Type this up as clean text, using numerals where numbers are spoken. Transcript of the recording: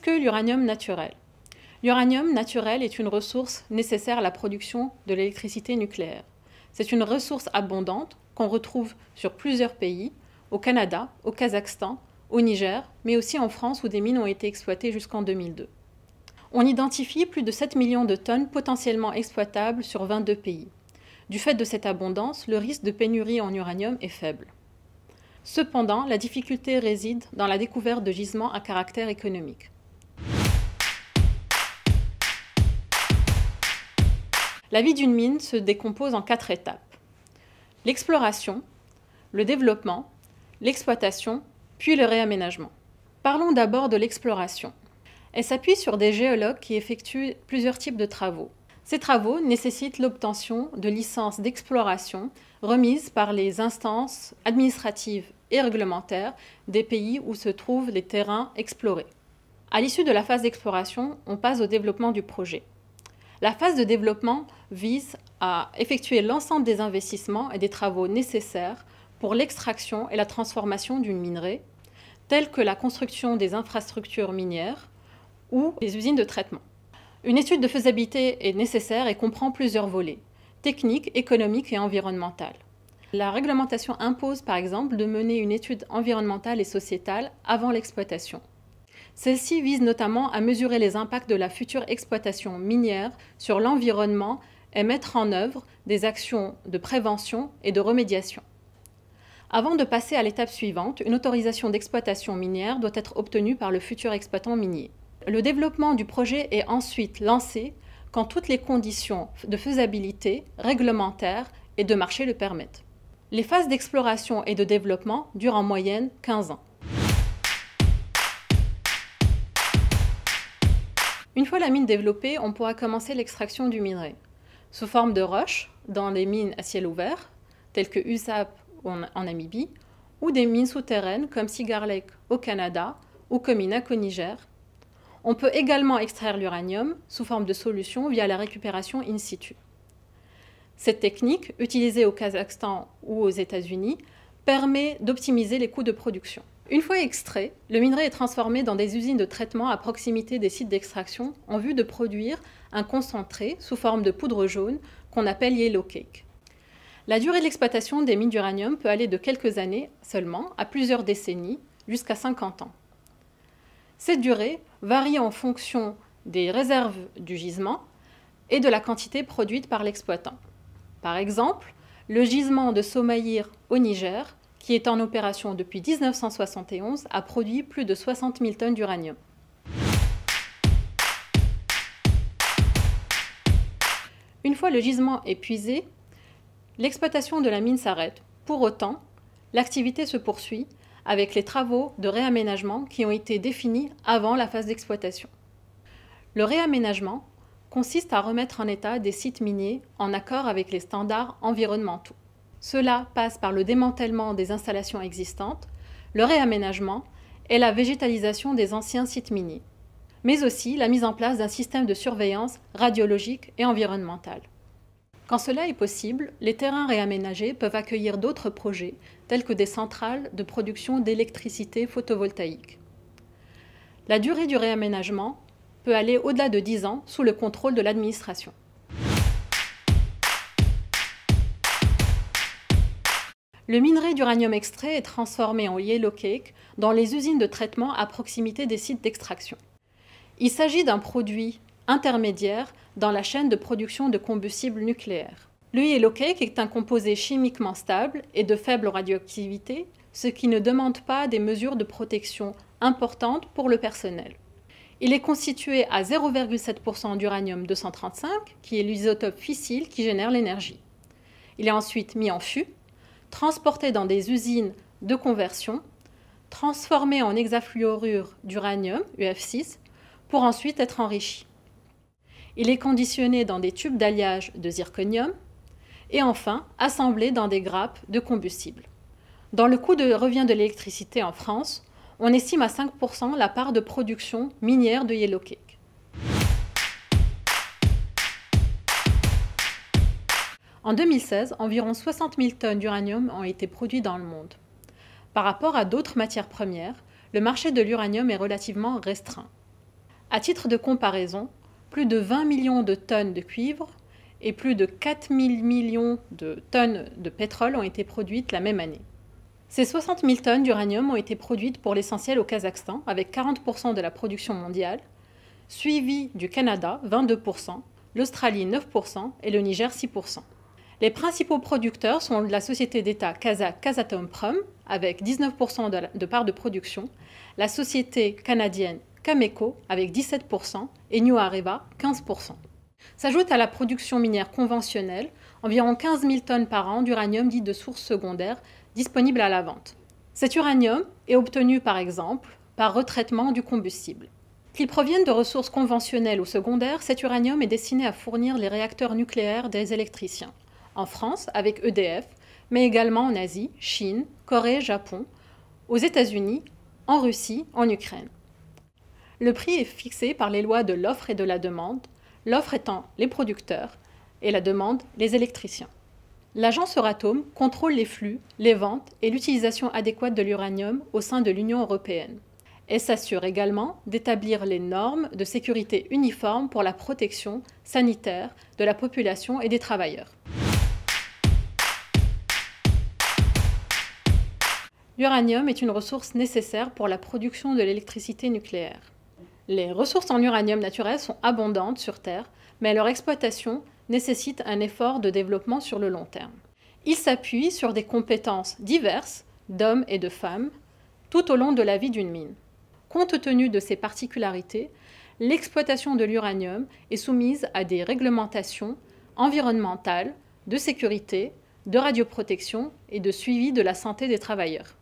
Qu'est-ce que l'uranium naturel? L'uranium naturel est une ressource nécessaire à la production de l'électricité nucléaire. C'est une ressource abondante qu'on retrouve sur plusieurs pays, au Canada, au Kazakhstan, au Niger, mais aussi en France où des mines ont été exploitées jusqu'en 2002. On identifie plus de 7 millions de tonnes potentiellement exploitables sur 22 pays. Du fait de cette abondance, le risque de pénurie en uranium est faible. Cependant, la difficulté réside dans la découverte de gisements à caractère économique. La vie d'une mine se décompose en 4 étapes. L'exploration, le développement, l'exploitation, puis le réaménagement. Parlons d'abord de l'exploration. Elle s'appuie sur des géologues qui effectuent plusieurs types de travaux. Ces travaux nécessitent l'obtention de licences d'exploration remises par les instances administratives et réglementaires des pays où se trouvent les terrains explorés. À l'issue de la phase d'exploration, on passe au développement du projet. La phase de développement vise à effectuer l'ensemble des investissements et des travaux nécessaires pour l'extraction et la transformation d'une minerai, telles que la construction des infrastructures minières ou des usines de traitement. Une étude de faisabilité est nécessaire et comprend plusieurs volets, techniques, économiques et environnementales. La réglementation impose par exemple de mener une étude environnementale et sociétale avant l'exploitation. Celle-ci vise notamment à mesurer les impacts de la future exploitation minière sur l'environnement et mettre en œuvre des actions de prévention et de remédiation. Avant de passer à l'étape suivante, une autorisation d'exploitation minière doit être obtenue par le futur exploitant minier. Le développement du projet est ensuite lancé quand toutes les conditions de faisabilité, réglementaires et de marché le permettent. Les phases d'exploration et de développement durent en moyenne 15 ans. Une fois la mine développée, on pourra commencer l'extraction du minerai, sous forme de roches dans les mines à ciel ouvert, telles que USAP en Namibie, ou des mines souterraines comme Cigar Lake au Canada ou Cominac au Niger. On peut également extraire l'uranium sous forme de solution via la récupération in situ. Cette technique, utilisée au Kazakhstan ou aux États-Unis, permet d'optimiser les coûts de production. Une fois extrait, le minerai est transformé dans des usines de traitement à proximité des sites d'extraction en vue de produire un concentré sous forme de poudre jaune qu'on appelle yellow cake. La durée de l'exploitation des mines d'uranium peut aller de quelques années seulement à plusieurs décennies, jusqu'à 50 ans. Cette durée varie en fonction des réserves du gisement et de la quantité produite par l'exploitant. Par exemple, le gisement de Somaïr au Niger, qui est en opération depuis 1971, a produit plus de 60 000 tonnes d'uranium. Une fois le gisement épuisé, l'exploitation de la mine s'arrête. Pour autant, l'activité se poursuit avec les travaux de réaménagement qui ont été définis avant la phase d'exploitation. Le réaménagement consiste à remettre en état des sites miniers en accord avec les standards environnementaux. Cela passe par le démantèlement des installations existantes, le réaménagement et la végétalisation des anciens sites miniers, mais aussi la mise en place d'un système de surveillance radiologique et environnementale. Quand cela est possible, les terrains réaménagés peuvent accueillir d'autres projets, tels que des centrales de production d'électricité photovoltaïque. La durée du réaménagement peut aller au-delà de 10 ans sous le contrôle de l'administration. Le minerai d'uranium extrait est transformé en yellow cake dans les usines de traitement à proximité des sites d'extraction. Il s'agit d'un produit intermédiaire dans la chaîne de production de combustible nucléaire. Le yellow cake est un composé chimiquement stable et de faible radioactivité, ce qui ne demande pas des mesures de protection importantes pour le personnel. Il est constitué à 0,7% d'uranium-235, qui est l'isotope fissile qui génère l'énergie. Il est ensuite mis en fût, transporté dans des usines de conversion, transformé en hexafluorure d'uranium, UF6, pour ensuite être enrichi. Il est conditionné dans des tubes d'alliage de zirconium et enfin assemblé dans des grappes de combustible. Dans le coût de revient de l'électricité en France, on estime à 5% la part de production minière de yellow cake. En 2016, environ 60 000 tonnes d'uranium ont été produites dans le monde. Par rapport à d'autres matières premières, le marché de l'uranium est relativement restreint. À titre de comparaison, plus de 20 millions de tonnes de cuivre et plus de 4 000 millions de tonnes de pétrole ont été produites la même année. Ces 60 000 tonnes d'uranium ont été produites pour l'essentiel au Kazakhstan, avec 40% de la production mondiale, suivi du Canada, 22%, l'Australie, 9% et le Niger, 6%. Les principaux producteurs sont la société d'État kazakh Kazatomprom, avec 19% de part de production, la société canadienne Cameco, avec 17%, et New Areva, 15%. S'ajoute à la production minière conventionnelle environ 15 000 tonnes par an d'uranium dit de source secondaire disponible à la vente. Cet uranium est obtenu par exemple par retraitement du combustible. Qu'il provienne de ressources conventionnelles ou secondaires, cet uranium est destiné à fournir les réacteurs nucléaires des électriciens. En France, avec EDF, mais également en Asie, Chine, Corée, Japon, aux États-Unis, en Russie, en Ukraine. Le prix est fixé par les lois de l'offre et de la demande, l'offre étant les producteurs et la demande les électriciens. L'agence Euratom contrôle les flux, les ventes et l'utilisation adéquate de l'uranium au sein de l'Union européenne. Elle s'assure également d'établir les normes de sécurité uniformes pour la protection sanitaire de la population et des travailleurs. L'uranium est une ressource nécessaire pour la production de l'électricité nucléaire. Les ressources en uranium naturel sont abondantes sur Terre, mais leur exploitation nécessite un effort de développement sur le long terme. Il s'appuie sur des compétences diverses d'hommes et de femmes tout au long de la vie d'une mine. Compte tenu de ces particularités, l'exploitation de l'uranium est soumise à des réglementations environnementales, de sécurité, de radioprotection et de suivi de la santé des travailleurs.